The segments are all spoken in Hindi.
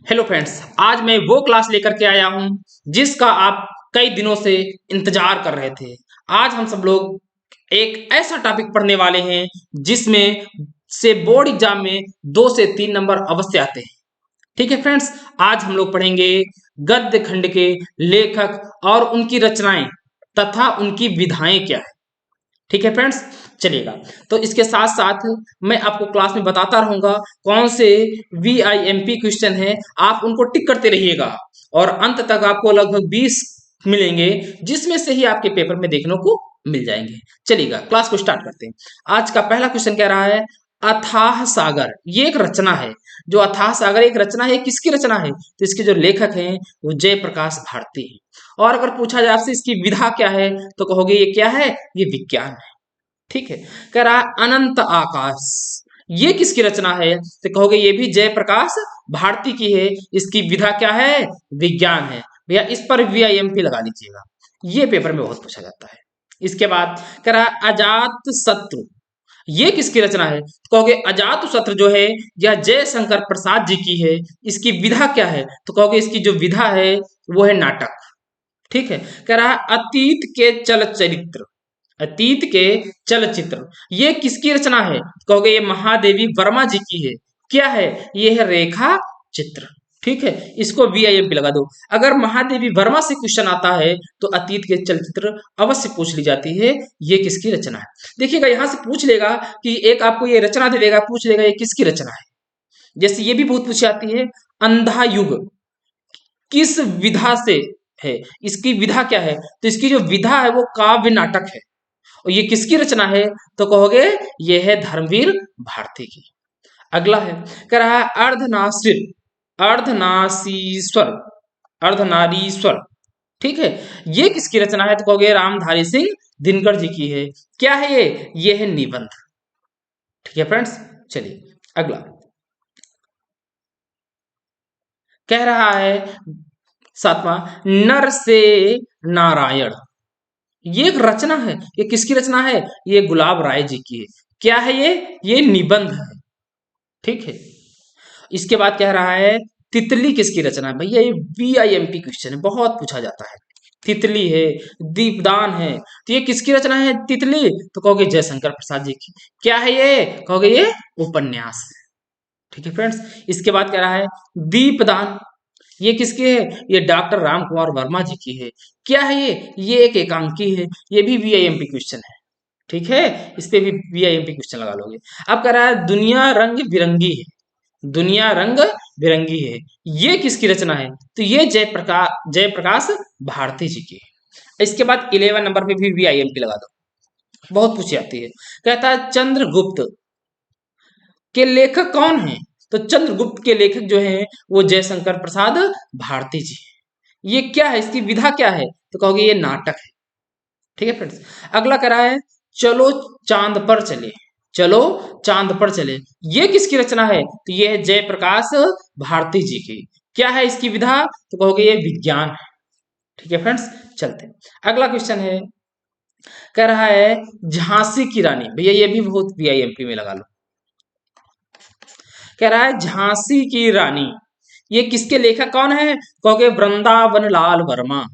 हेलो फ्रेंड्स, आज मैं वो क्लास लेकर के आया हूं जिसका आप कई दिनों से इंतजार कर रहे थे। आज हम सब लोग एक ऐसा टॉपिक पढ़ने वाले हैं जिसमें से बोर्ड एग्जाम में 2 से 3 नंबर अवश्य आते हैं। ठीक है फ्रेंड्स, आज हम लोग पढ़ेंगे गद्य खंड के लेखक और उनकी रचनाएं तथा उनकी विधाएं क्या है। ठीक है फ्रेंड्स, चलिएगा। तो इसके साथ साथ मैं आपको क्लास में बताता रहूंगा कौन से VIMP क्वेश्चन है, आप उनको टिक करते रहिएगा और अंत तक आपको लगभग 20 मिलेंगे जिसमें से ही आपके पेपर में देखने को मिल जाएंगे। चलिएगा क्लास को स्टार्ट करते हैं। आज का पहला क्वेश्चन कह रहा है अथाह सागर। ये एक रचना है। जो अथाह सागर एक रचना है, किसकी रचना है? तो इसके जो लेखक हैं वो जयप्रकाश भारती है। और अगर पूछा जाए आपसे इसकी विधा क्या है तो कहोगे ये क्या है? ये विज्ञान है। ठीक है। कह रहा है अनंत आकाश। ये किसकी रचना है? तो कहोगे ये भी जयप्रकाश भारती की है। इसकी विधा क्या है? विज्ञान है। भैया इस पर VIMP लगा लीजिएगा, ये पेपर में बहुत पूछा जाता है। इसके बाद कह रहा है अजात शत्रु। ये किसकी रचना है? तो कहोगे अजात शत्रु जो है यह जयशंकर प्रसाद जी की है। इसकी विधा क्या है? तो कहोगे इसकी जो विधा है वो है नाटक। ठीक है। कह रहा है अतीत के चलचित्र। अतीत के चलचित्र ये किसकी रचना है? कहोगे ये महादेवी वर्मा जी की है। क्या है? ये है रेखा चित्र। ठीक है, इसको VIMP लगा दो। अगर महादेवी वर्मा से क्वेश्चन आता है तो अतीत के चलचित्र अवश्य पूछ ली जाती है, ये किसकी रचना है। देखिएगा यहां से पूछ लेगा कि एक आपको ये रचना दे देगा, पूछ लेगा ये किसकी रचना है। जैसे ये भी बहुत पूछी जाती है, अंधा युग किस विधा से है? इसकी विधा क्या है? तो इसकी जो विधा है वो काव्य नाटक है। और ये किसकी रचना है? तो कहोगे ये है धर्मवीर भारती की। अगला है, कह रहा है अर्धनासीश्वर, अर्धनारीश्वर। ठीक है, ये किसकी रचना है? तो कहोगे रामधारी सिंह दिनकर जी की है। क्या है ये है निबंध। ठीक है फ्रेंड्स, चलिए अगला कह रहा है सातवां नर से नारायण। ये एक रचना है। ये किसकी रचना है? ये गुलाब राय जी की है। क्या है ये निबंध है। ठीक है। इसके बाद कह रहा है तितली किसकी रचना है? भैया ये VIMP क्वेश्चन है, बहुत पूछा जाता है। तितली है, दीपदान है, तो ये किसकी रचना है तितली? तो कहोगे जयशंकर प्रसाद जी की। क्या है ये? कहोगे ये उपन्यास है। ठीक है फ्रेंड्स, इसके बाद कह रहा है दीपदान। ये किसकी है? ये डॉक्टर राम कुमार वर्मा जी की है। क्या है ये एक एकांकी है। ये भी VIMP क्वेश्चन है। ठीक है, इस पे भी VIMP क्वेश्चन लगा लोगे। अब कह रहा है दुनिया रंग बिरंगी है। दुनिया रंग बिरंगी है, ये किसकी रचना है? तो ये जयप्रकाश भारती जी की है। इसके बाद 11 नंबर पे भी VIMP लगा दो, बहुत पूछी जाती है। कहता है चंद्रगुप्त के लेखक कौन है? तो चंद्रगुप्त के लेखक जो हैं वो जयशंकर प्रसाद भारती जी हैं। ये क्या है? इसकी विधा क्या है? तो कहोगे ये नाटक है। ठीक है फ्रेंड्स, अगला करा है चलो चांद पर चले। चलो चांद पर चले, ये किसकी रचना है? तो ये है जयप्रकाश भारती जी की। क्या है इसकी विधा? तो कहोगे ये विज्ञान है। ठीक है फ्रेंड्स, चलते हैं। अगला क्वेश्चन है, कह रहा है झांसी की रानी। भैया ये भी बहुत VIMP में लगा लो। कह रहा है झांसी की रानी, ये किसके लेखक कौन है? कहोगे वृंदावन लाल वर्मा।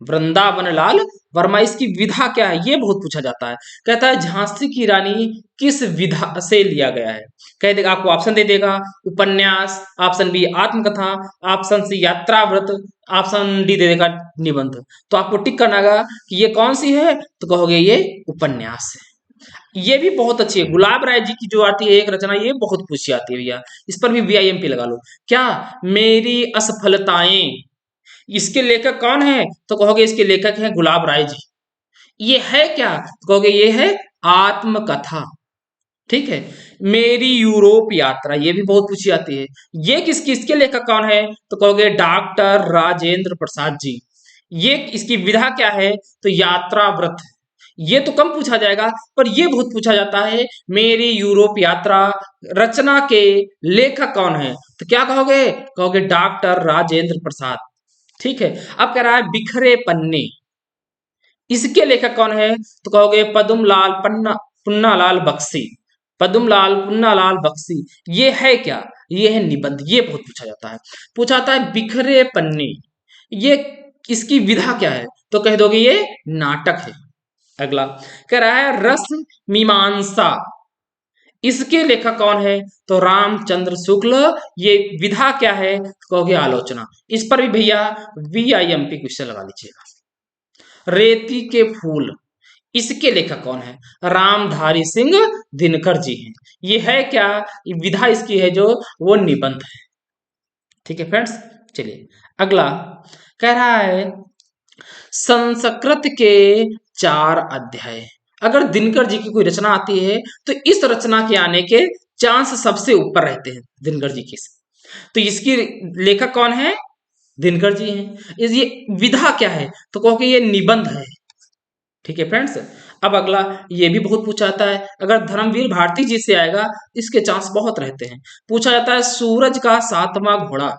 वृंदावन लाल वर्मा। इसकी विधा क्या है? ये बहुत पूछा जाता है। कहता है झांसी की रानी किस विधा से लिया गया है? कह देगा, आपको ऑप्शन दे देगा, उपन्यास, ऑप्शन बी आत्मकथा, ऑप्शन सी यात्राव्रत, ऑप्शन डी दे देगा निबंध। तो आपको टिक करना होगा कि ये कौन सी है। तो कहोगे ये उपन्यास है। ये भी बहुत अच्छी है, गुलाब राय जी की जो आती है एक रचना, ये बहुत पूछी आती है भैया। इस पर भी VIMP लगा लो। क्या? मेरी असफलताएं। इसके लेखक कौन है? तो कहोगे इसके लेखक हैं गुलाब राय जी। ये है क्या? तो कहोगे ये है आत्मकथा। ठीक है। मेरी यूरोप यात्रा, ये भी बहुत पूछी जाती है। ये किसके लेखक कौन है? तो कहोगे डॉक्टर राजेंद्र प्रसाद जी। ये इसकी विधा क्या है? तो यात्रा व्रत। ये तो कम पूछा जाएगा, पर ये बहुत पूछा जाता है। मेरी यूरोप यात्रा रचना के लेखक कौन है? तो क्या कहोगे? कहोगे डॉक्टर राजेंद्र प्रसाद। ठीक है। अब कह रहा है बिखरे पन्ने, इसके लेखक कौन है? तो कहोगे पद्मलाल पुन्नालाल बख्शी। पद्मलाल पुन्नालाल बख्शी। ये है क्या? ये है निबंध। ये बहुत पूछा जाता है। पूछा जाता है बिखरे पन्ने, ये इसकी विधा क्या है? तो कह दोगे ये नाटक है। अगला कह रहा है रस मीमांसा, इसके लेखक कौन है? तो रामचंद्र शुक्ल। ये विधा क्या है? तो कहोगे आलोचना। इस पर भी भैया VIMP क्वेश्चन लगा लीजिएगा। रेती के फूल, इसके लेखक कौन है? रामधारी सिंह दिनकर जी हैं। ये है क्या? ये विधा इसकी है जो वो निबंध है। ठीक है फ्रेंड्स, चलिए अगला कह रहा है संस्कृत के 4 अध्याय। अगर दिनकर जी की कोई रचना आती है तो इस रचना के आने के चांस सबसे ऊपर रहते हैं दिनकर जी के। तो इसकी लेखक कौन है? दिनकर जी हैं। ये विधा क्या है? तो कहो कि ये निबंध है। ठीक है फ्रेंड्स, अब अगला ये भी बहुत पूछा जाता है। अगर धर्मवीर भारती जी से आएगा इसके चांस बहुत रहते हैं। पूछा जाता है सूरज का 7वां घोड़ा,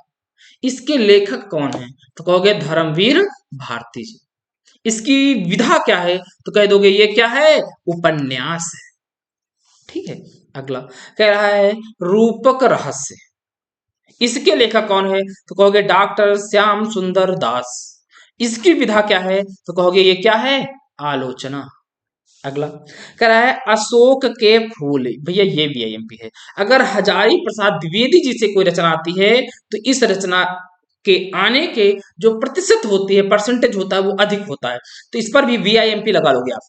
इसके लेखक कौन है? तो कहोगे धर्मवीर भारती जी। इसकी विधा क्या है? तो कह दोगे ये क्या है? उपन्यास है। ठीक है, अगला कह रहा है रूपक रहस्य, इसके लेखक कौन है? तो कहोगे डॉक्टर श्याम सुंदर दास। इसकी विधा क्या है? तो कहोगे ये क्या है? आलोचना। अगला कह रहा है अशोक के फूल, भैया ये VIMP है। अगर हजारी प्रसाद द्विवेदी जी से कोई रचना आती है तो इस रचना के आने के जो प्रतिशत होती है, परसेंटेज होता है, वो अधिक होता है। तो इस पर भी VIMP लगा लोगे आप।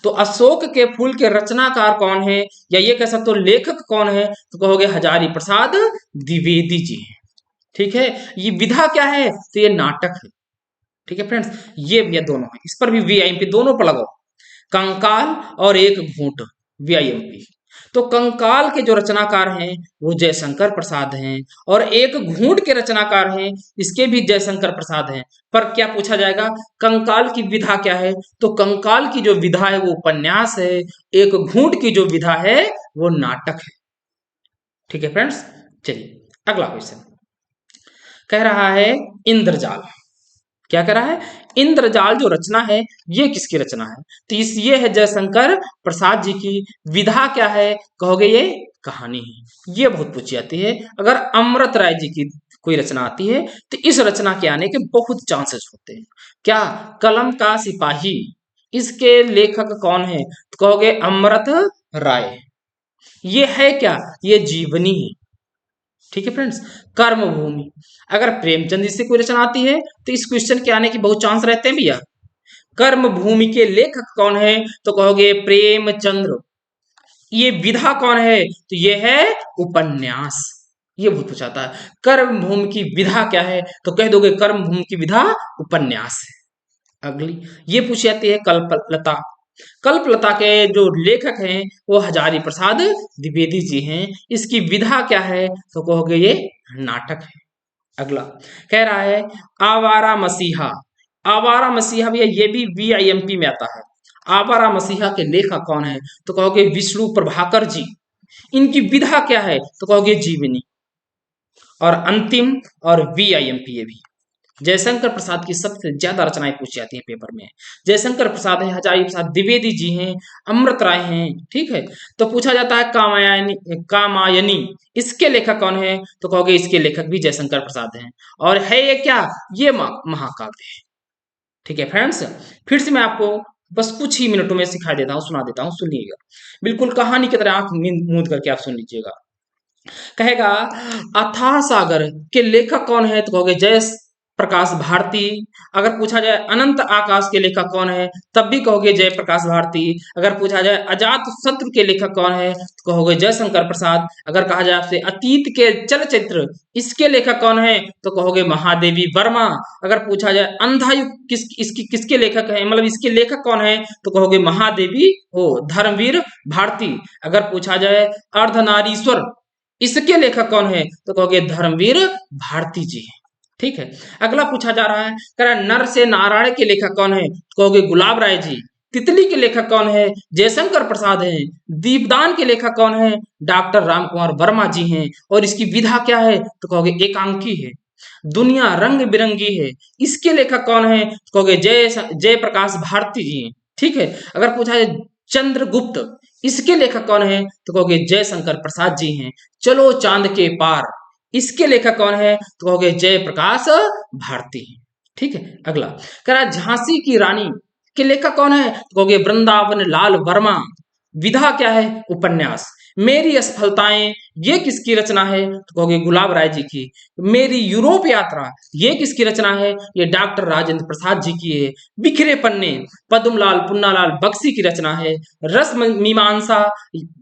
तो अशोक के फूल के रचनाकार कौन है, या ये कह सकते हो लेखक कौन है? तो कहोगे हजारी प्रसाद द्विवेदी जी हैं। ठीक है, ये विधा क्या है? तो ये नाटक है। ठीक है फ्रेंड्स, ये दोनों है, इस पर भी VIMP दोनों पर लगाओ। कंकाल और एक घूंट, VIMP। तो कंकाल के जो रचनाकार हैं वो जयशंकर प्रसाद हैं, और एक घूंट के रचनाकार हैं इसके भी जयशंकर प्रसाद हैं। पर क्या पूछा जाएगा? कंकाल की विधा क्या है? तो कंकाल की जो विधा है वो उपन्यास है, एक घूंट की जो विधा है वो नाटक है। ठीक है फ्रेंड्स, चलिए अगला क्वेश्चन कह रहा है इंद्रजाल। क्या कह रहा है? इंद्रजाल जो रचना है ये किसकी रचना है? तो ये है जयशंकर प्रसाद जी की। विधा क्या है? कहोगे ये कहानी है। ये बहुत पूछी जाती है। अगर अमृत राय जी की कोई रचना आती है तो इस रचना के आने के बहुत चांसेस होते हैं। क्या? कलम का सिपाही, इसके लेखक कौन है? तो कहोगे अमृत राय। ये है क्या? ये जीवनी है। ठीक है फ्रेंड्स, कर्मभूमि, अगर प्रेमचंद जी से कोई रचना आती है तो इस क्वेश्चन के आने की बहुत चांस रहते हैं भैया। कर्मभूमि के लेखक कौन है? तो कहोगे प्रेमचंद्र। ये विधा कौन है? तो ये है उपन्यास। ये बहुत पूछाता है कर्मभूमि की विधा क्या है? तो कह दोगे कर्मभूमि की विधा उपन्यास है। अगली ये पूछी जाती है कल्पलता। कल्पलता के जो लेखक हैं वो हजारी प्रसाद द्विवेदी जी हैं। इसकी विधा क्या है? तो कहोगे ये नाटक है। अगला कह रहा है आवारा मसीहा। आवारा मसीहा भी है, ये भी VIMP में आता है। आवारा मसीहा के लेखक कौन है? तो कहोगे विष्णु प्रभाकर जी। इनकी विधा क्या है? तो कहोगे जीवनी। और अंतिम और VIMP ये भी जयशंकर प्रसाद की सबसे ज्यादा रचनाएं पूछी जाती हैं पेपर में। जयशंकर प्रसाद है, हजारी प्रसाद द्विवेदी जी हैं, अमृत राय हैं। ठीक है, तो पूछा जाता है कामायनी, इसके लेखक कौन है? तो कहोगे इसके लेखक भी जयशंकर प्रसाद हैं। और है ये क्या? ये महाकाव्य है। ठीक है फ्रेंड्स, फिर से मैं आपको बस कुछ ही मिनटों में सिखा देता हूँ, सुना देता हूँ, सुनिएगा। बिल्कुल कहानी की तरह आंख मूंद करके आप सुन लीजिएगा। कहेगा अथाह सागर के लेखक कौन है? तो कहोगे जय प्रकाश भारती। अगर पूछा जाए अनंत आकाश के लेखक कौन है? तब भी कहोगे जय प्रकाश भारती। अगर पूछा जाए अजात शत्रु के लेखक कौन है? तो कहोगे जयशंकर प्रसाद। अगर कहा जाए आपसे अतीत के चलचित्र इसके लेखक कौन है? तो कहोगे महादेवी वर्मा। अगर पूछा जाए अंधायुग किसके लेखक है, मतलब इसके लेखक कौन है? तो कहोगे महादेवी हो धर्मवीर भारती। अगर पूछा जाए अर्धनारीश्वर इसके लेखक कौन है? तो कहोगे धर्मवीर भारती जी। ठीक है, अगला पूछा जा रहा है कह नर से नारायण के लेखक कौन है? तो कहोगे गुलाब राय जी। तितली के लेखक कौन है? जयशंकर प्रसाद हैं। दीपदान के लेखक कौन है? डॉक्टर रामकुमार वर्मा जी हैं। और इसकी विधा क्या है? तो कहोगे एकांकी है। दुनिया रंग बिरंगी है, इसके लेखक कौन है? तो कहोगे जय प्रकाश भारती जी हैं। ठीक है, अगर पूछा जाए चंद्रगुप्त इसके लेखक कौन है? तो कहोगे जयशंकर प्रसाद जी हैं। चलो चांद के पार, इसके लेखक कौन है? तो कहोगे जयप्रकाश भारती हैं। ठीक है, अगला कह रहा झांसी की रानी के लेखक कौन है? तो कहोगे वृंदावन लाल वर्मा। विधा क्या है? उपन्यास। मेरी असफलताएं ये किसकी रचना है? तो कहोगे गुलाब राय जी की। मेरी यूरोप यात्रा ये किसकी रचना है? ये डॉक्टर राजेंद्र प्रसाद जी की है। बिखरे पन्ने पद्मलाल पुन्नालाल बख्शी की रचना है। रस मीमांसा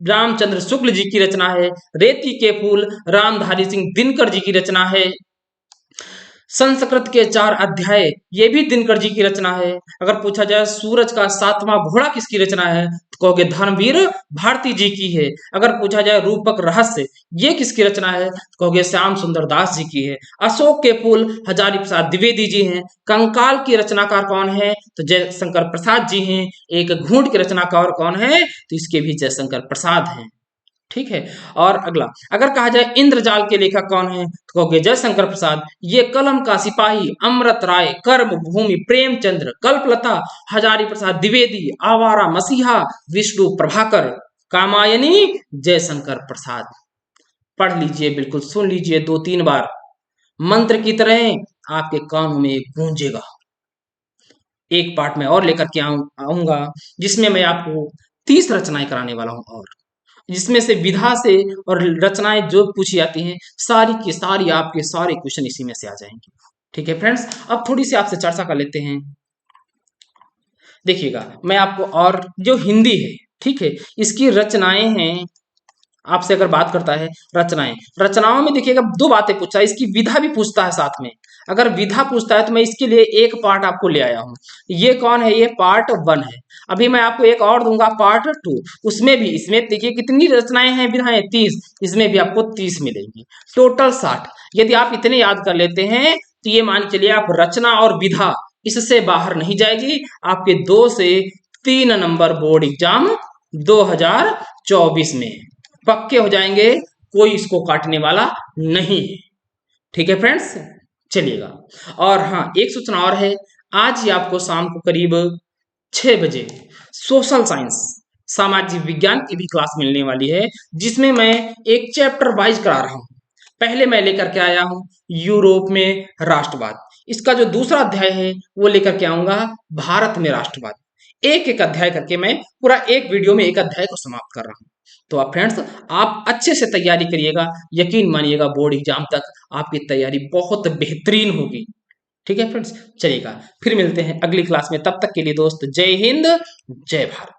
रामचंद्र शुक्ल जी की रचना है। रेती के फूल रामधारी सिंह दिनकर जी की रचना है। संस्कृत के 4 अध्याय ये भी दिनकर जी की रचना है। अगर पूछा जाए सूरज का 7वां घोड़ा किसकी रचना है? तो कहोगे धर्मवीर भारती जी की है। अगर पूछा जाए रूपक रहस्य ये किसकी रचना है? तो कहोगे श्याम सुंदर दास जी की है। अशोक के फूल हजारी प्रसाद द्विवेदी जी हैं। कंकाल की रचनाकार कौन है? तो जयशंकर प्रसाद जी हैं। एक घूंट की रचनाकार कौन है? तो इसके भी जयशंकर प्रसाद हैं। ठीक है, और अगला अगर कहा जाए इंद्रजाल के लेखक कौन है? तो कहोगे जयशंकर प्रसाद। ये कलम का सिपाही अमृत राय, कर्म भूमि प्रेमचंद्र, कल्पलता हजारी प्रसाद द्विवेदी, आवारा मसीहा विष्णु प्रभाकर, कामायनी जयशंकर प्रसाद। पढ़ लीजिए, बिल्कुल सुन लीजिए 2-3 बार, मंत्र की तरह आपके कानों में गूंजेगा। एक पार्ट में और लेकर के आऊंगा जिसमें मैं आपको 30 रचनाएं कराने वाला हूं, और जिसमें से विधा से और रचनाएं जो पूछी जाती हैं सारी की सारी आपके सारे क्वेश्चन इसी में से आ जाएंगे। ठीक है फ्रेंड्स, अब थोड़ी सी आपसे चर्चा कर लेते हैं। देखिएगा, मैं आपको और जो हिंदी है, ठीक है, इसकी रचनाएं हैं। आपसे अगर बात करता है रचनाओं में देखिएगा 2 बातें पूछता है, इसकी विधा भी पूछता है साथ में। अगर विधा पूछता है तो मैं इसके लिए एक पार्ट आपको ले आया हूं। ये कौन है? ये पार्ट 1 है। अभी मैं आपको एक और दूंगा पार्ट 2, उसमें भी, इसमें देखिए कितनी रचनाएं हैं, विधाएं 30, इसमें भी आपको 30 मिलेंगी, टोटल 60। यदि आप इतने याद कर लेते हैं तो ये मान चलिए आप रचना और विधा इससे बाहर नहीं जाएगी। आपके 2 से 3 नंबर बोर्ड एग्जाम 2024 में पक्के हो जाएंगे, कोई इसको काटने वाला नहीं है। ठीक है फ्रेंड्स, चलिएगा। और हाँ, एक सूचना और है, आज ही आपको शाम को करीब 6 बजे सोशल साइंस सामाजिक विज्ञान की भी क्लास मिलने वाली है, जिसमें मैं एक चैप्टर वाइज करा रहा हूं। पहले मैं लेकर के आया हूं यूरोप में राष्ट्रवाद, इसका जो दूसरा अध्याय है वो लेकर के आऊंगा भारत में राष्ट्रवाद। एक एक अध्याय करके मैं पूरा एक वीडियो में एक अध्याय को समाप्त कर रहा हूं। तो आप फ्रेंड्स, आप अच्छे से तैयारी करिएगा, यकीन मानिएगा बोर्ड एग्जाम तक आपकी तैयारी बहुत बेहतरीन होगी। ठीक है फ्रेंड्स, चलिएगा फिर मिलते हैं अगली क्लास में। तब तक के लिए दोस्त, जय हिंद, जय भारत।